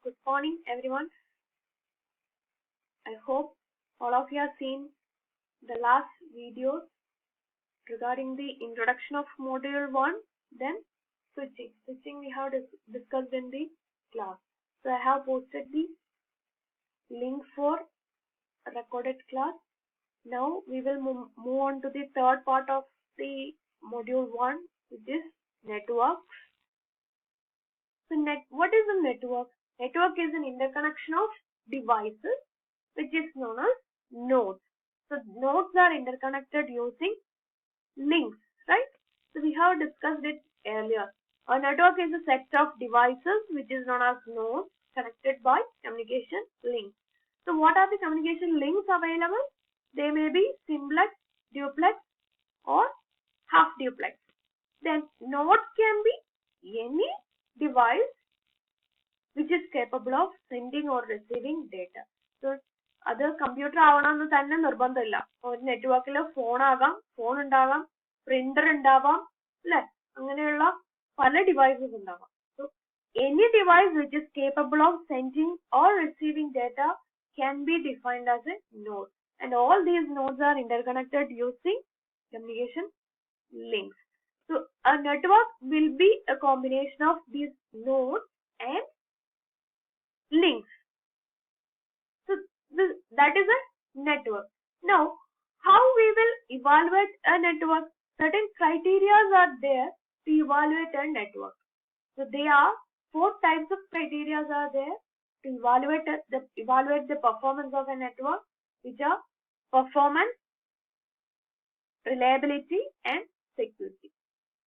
Good morning, everyone. I hope all of you have seen the last videos regarding the introduction of module 1, then switching. Switching we have discussed in the class. So I have posted the link for recorded class. Now we will move on to the third part of the module 1, which is networks. So what is a network? Network is an interconnection of devices which is known as nodes. So nodes are interconnected using links, right? So we have discussed it earlier. A network is a set of devices which is known as nodes connected by communication links. So what are the communication links available? They may be simplex, duplex or half duplex. Then nodes can be any device which is capable of sending or receiving data. So അത് computer ആവണമെന്ന് തന്നെ നിർബന്ധമില്ല. ഒരു നെറ്റ്വർക്കിൽ phone ആകാം, phone ഉണ്ടാകാം, printer ഉണ്ടാവാം, അല്ലെ? അങ്ങനെയുള്ള പല ഡിവൈസസ് ഉണ്ടാവാം. So any device which is capable of sending or receiving data can be defined as a node, and all these nodes are interconnected using communication links. So a network will be a combination of these nodes and links. So that is a network. Now, how we will evaluate a network? Certain criteria are there to evaluate a network. So there are 4 types of criteria are there to evaluate the performance of a network, which are performance, reliability, and security.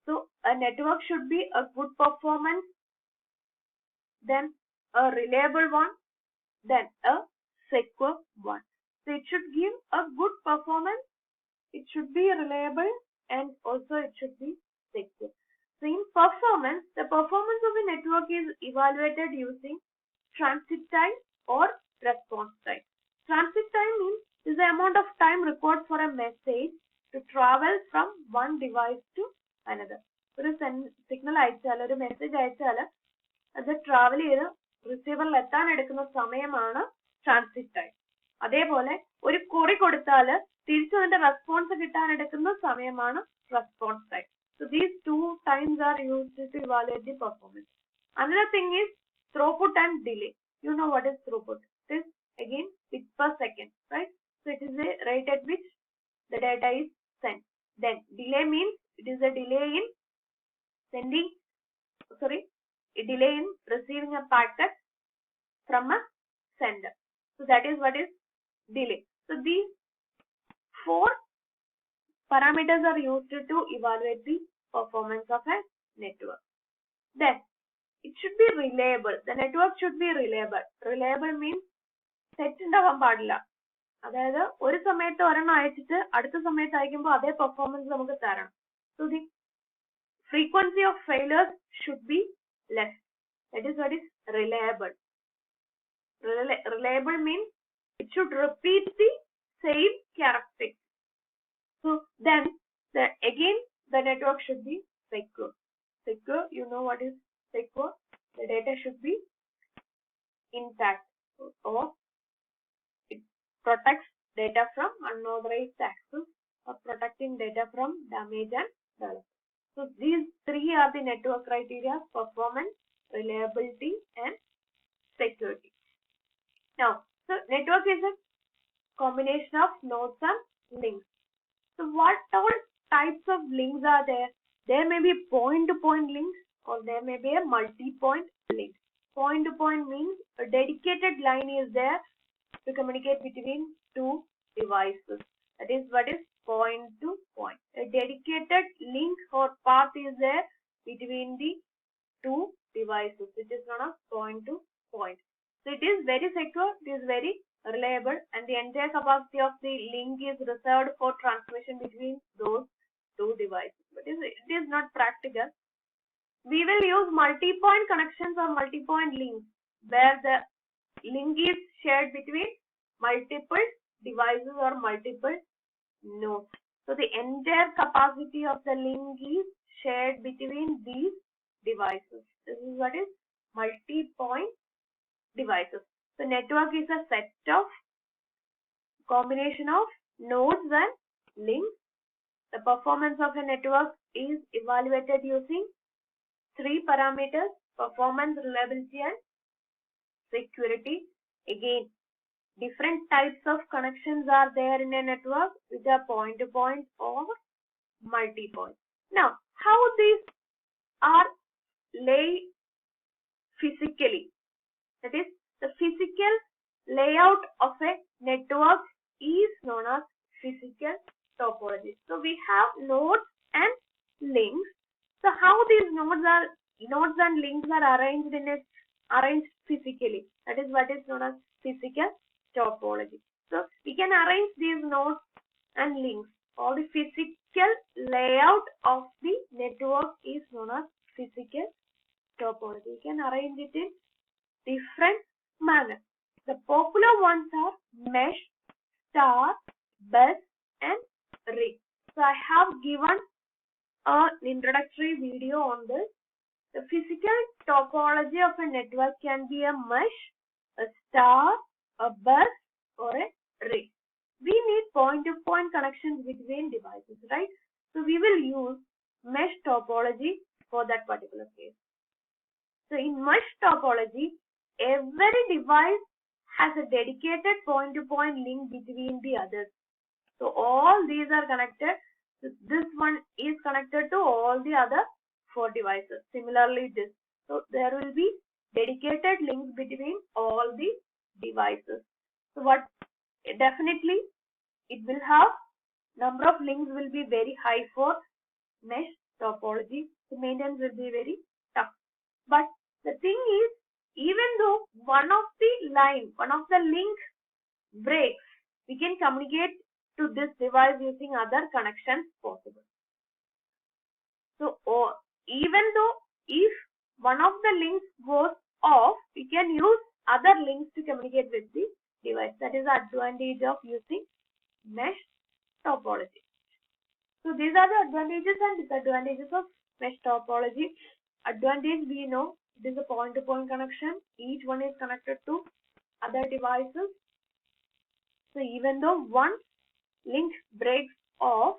So a network should be a good performance, then a reliable one, then a secure one. So it should give a good performance, it should be reliable, and also it should be secure. So in performance, the performance of a network is evaluated using transit time or response time. Transit time means the amount of time required for a message to travel from one device to another. ഒരു signal അയച്ചാൽ, ഒരു message അയച്ചാൽ അത് travel ചെയ്ത് റിസീവറിൽ എത്താൻ എടുക്കുന്ന സമയമാണ് transit time. അതേപോലെ ഒരു കൊറി കൊടുത്താൽ തിരിച്ചു അതിന്റെ റെസ്പോൺസ് കിട്ടാൻ എടുക്കുന്ന സമയമാണ് response time. So these 2 times are used to evaluate the performance. Another thing is throughput and delay. You know what is throughput? It is again bits per second, right? So it is a rate at which the data is sent. Then delay means it is a delay in delay in receiving a packet from a sender. So that is what is delay. So these 4 parameters are used to evaluate the performance of a network. Then it should be reliable. The network should be reliable. Reliable means തെറ്റ് ഉണ്ടാവാൻ പാടില്ല. അതായത് ഒരു സമയത്ത് ഒരെണ്ണം അയച്ചിട്ട് അടുത്ത സമയത്ത് അയക്കുമ്പോൾ അതേ പെർഫോമൻസ് നമുക്ക് തരണം. So the frequency of failures should be less. That is what is reliable. Reliable means it should repeat the same characteristics. So then again the network should be secure. Secure, you know what is secure? The data should be intact, or it protects data from unauthorized access or protecting data from damage and development. So these 3 are the network criteria: performance, reliability, and security. Now, so network is a combination of nodes and links. So what all types of links are there? There may be point-to-point links, or there may be a multi-point link. Point-to-point means a dedicated line is there to communicate between 2 devices. That is what is point-to-point. A dedicated link or path is there between the 2 devices, which is known as point-to-point. So it is very secure, it is very reliable, and the entire capacity of the link is reserved for transmission between those 2 devices. But it is not practical. We will use multi-point connections or multi-point links where the link is shared between multiple devices or multiple nodes. So the entire capacity of the link is shared between these devices. This is what is multi-point devices. So network is a set of combination of nodes and links. The performance of a network is evaluated using three parameters: performance, reliability, and security. Again, different types of connections are there in a network, which are point-to-point or multi-point. Now, how these are laid physically? That is, the physical layout of a network is known as physical topology. So we have nodes and links. So how these nodes and links are arranged physically? That is what is known as physical topology. So we can arrange these nodes and links, or the physical layout of the network is known as physical topology. We can arrange it in different manner. The popular ones are mesh, star, bus, and ring. So I have given an introductory video on this. The physical topology of a network can be a mesh, a star, a bus, or a ring. We need point-to-point connections between devices, right? So we will use mesh topology for that particular case. So in mesh topology, every device has a dedicated point-to-point link between the others. So all these are connected. So this one is connected to all the other 4 devices. Similarly this. So there will be dedicated links between all the devices. So what definitely it will have number of links will be very high for mesh topology. The maintenance will be very tough. But the thing is, even though one of the link breaks, we can communicate to this device using other connections possible. So even though if one of the links goes off, we can use other links to communicate with the device. That is the advantage of using mesh topology. So these are the advantages and disadvantages of mesh topology. Advantage, we know it is a point-to-point connection. Each one is connected to other devices. So even though one link breaks off,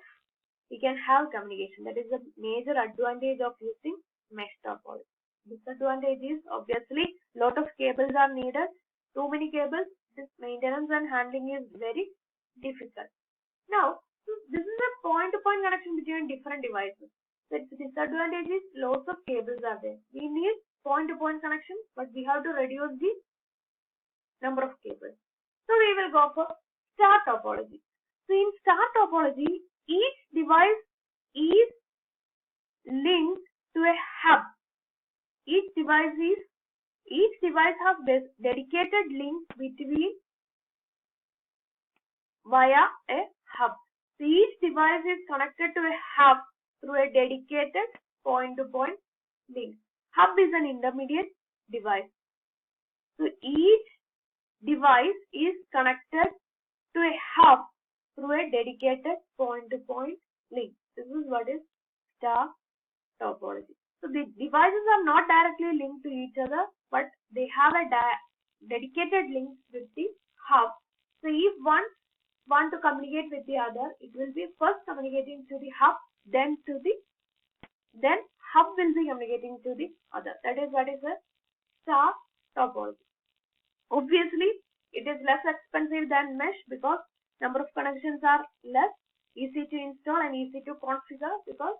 we can have communication. That is the major advantage of using mesh topology. Disadvantage is obviously lot of cables are needed. Too many cables, this maintenance and handling is very difficult. Now, this is a point-to-point connection between different devices. So its disadvantage is lots of cables are there. We need point-to-point connection, but we have to reduce the number of cables. So we will go for star topology. So in star topology, each device is linked to a hub. Each device has dedicated link between via a hub. So each device is connected to a hub through a dedicated point-to-point link. Hub is an intermediate device. So each device is connected to a hub through a dedicated point-to-point link. This is what is star topology. So the devices are not directly linked to each other, but they have a dedicated link with the hub. So if one want to communicate with the other, it will be first communicating to the hub, then hub will be communicating to the other. That is what is a star topology. Obviously, it is less expensive than mesh because number of connections are less, easy to install and easy to configure, because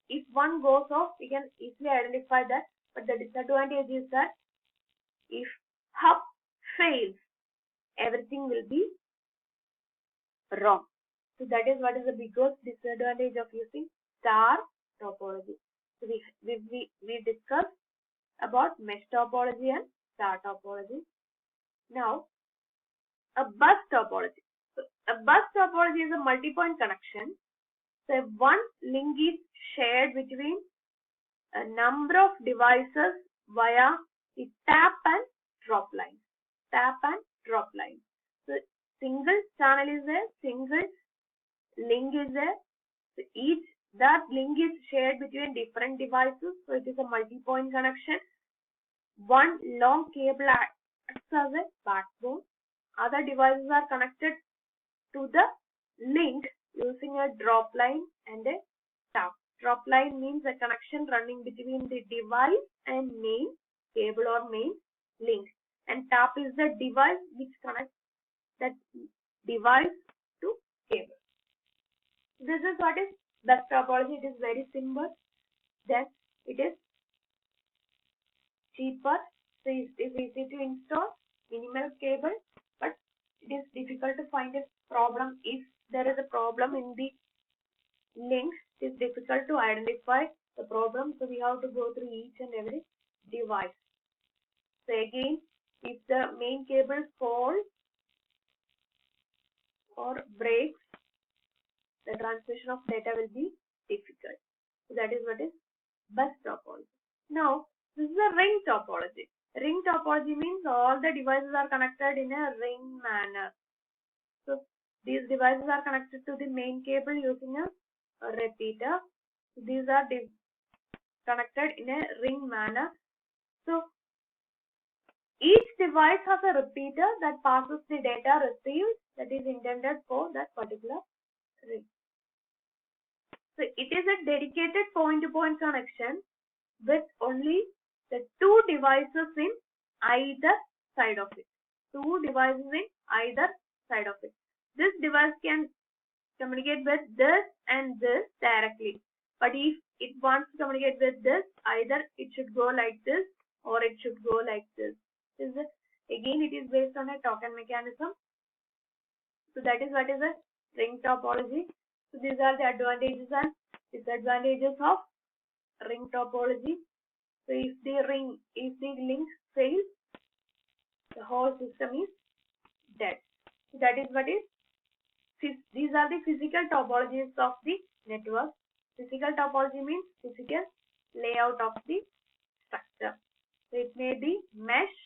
if one goes off, we can easily identify that. But the disadvantage is that if hub fails, everything will be wrong. So that is what is the biggest disadvantage of using star topology. So we discussed about mesh topology and star topology. Now, a bus topology. So a bus topology is a multi-point connection. So one link is shared between a number of devices via the tap and drop line. Tap and drop line. So single channel is there, single link is there. So that link is shared between different devices. So it is a multi-point connection. one long cable acts as a backbone. Other devices are connected to the link using a drop line and a tap. Drop line means a connection running between the device and main cable or main link. And tap is the device which connects that device to cable. This is what is bus topology. It is very simple. Then it is cheaper, so it is easy to install, minimal cable, but it is difficult to find a problem. If there is a problem in the links, it is difficult to identify the problem, so we have to go through each and every device. So again, if the main cable falls or breaks, the transmission of data will be difficult. So that is what is bus topology. Now, this is a ring topology. Ring topology means all the devices are connected in a ring manner. So these devices are connected to the main cable using a repeater. These are connected in a ring manner. So each device has a repeater that passes the data received that is intended for that particular ring. So it is a dedicated point-to-point connection with only the two devices in either side of it. Two devices in either side of it. This device can communicate with this and this directly. But if it wants to communicate with this, either it should go like this or it should go like this. Again, it is based on a token mechanism. So that is what is a ring topology. So these are the advantages and disadvantages of ring topology. So if the link fails, the whole system is dead. So that is what is. These are the physical topologies of the network. Physical topology means physical layout of the structure. So it may be mesh,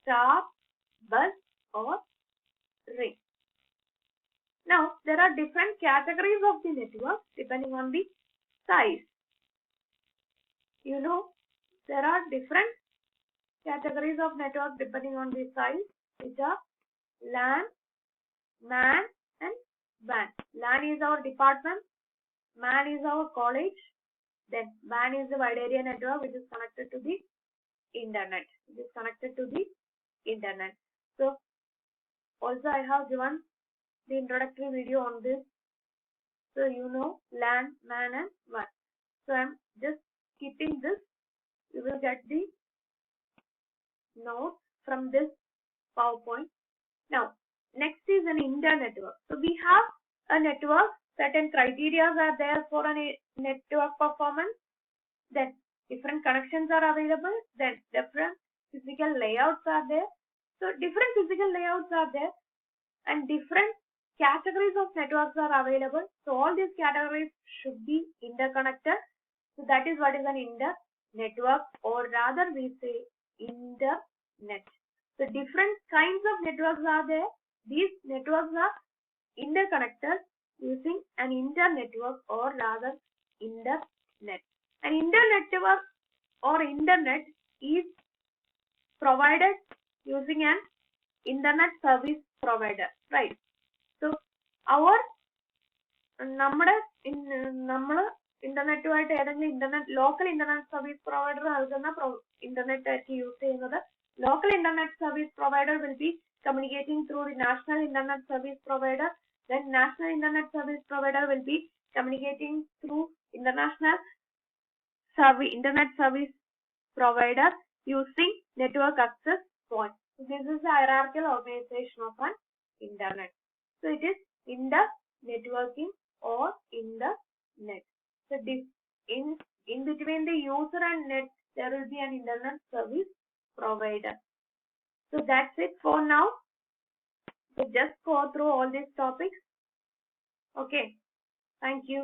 star, bus, or ring. Now there are different categories of the network depending on the size. You know, there are different categories of network depending on the size, which are LAN, MAN, and WAN. LAN is our department, MAN is our college, then WAN is the wide area network which is connected to the internet. It is connected to the internet. So also I have given the introductory video on this. So you know LAN, MAN, and WAN. So I am just skipping this. You will get the notes from this PowerPoint. Now next is an inter-network. So we have a network, certain criteria are there for a network performance. Then different connections are available. Then different physical layouts are there. So different physical layouts are there and different categories of networks are available. So all these categories should be interconnected. So that is what is an inter-network, or rather we say internet. So different kinds of networks are there. These networks are interconnected using an inter-network, or rather internet. An inter-network or internet is provided using an internet service provider, right? So our നമ്മുടെ ഇന്റർനെറ്റുമായിട്ട് ഏതെങ്കിലും local internet service provider നൽകുന്ന internet ആയിരിക്കും use ചെയ്യുന്നത്. Local internet service provider will be communicating through the national internet service provider. Then national internet service provider will be communicating through international internet service provider using network access point. So this is the hierarchical organization of an internet. So it is inter-networking or internet. So in between the user and net, there will be an internet service provider. So that's it for now. So just go through all these topics. Okay. Thank you.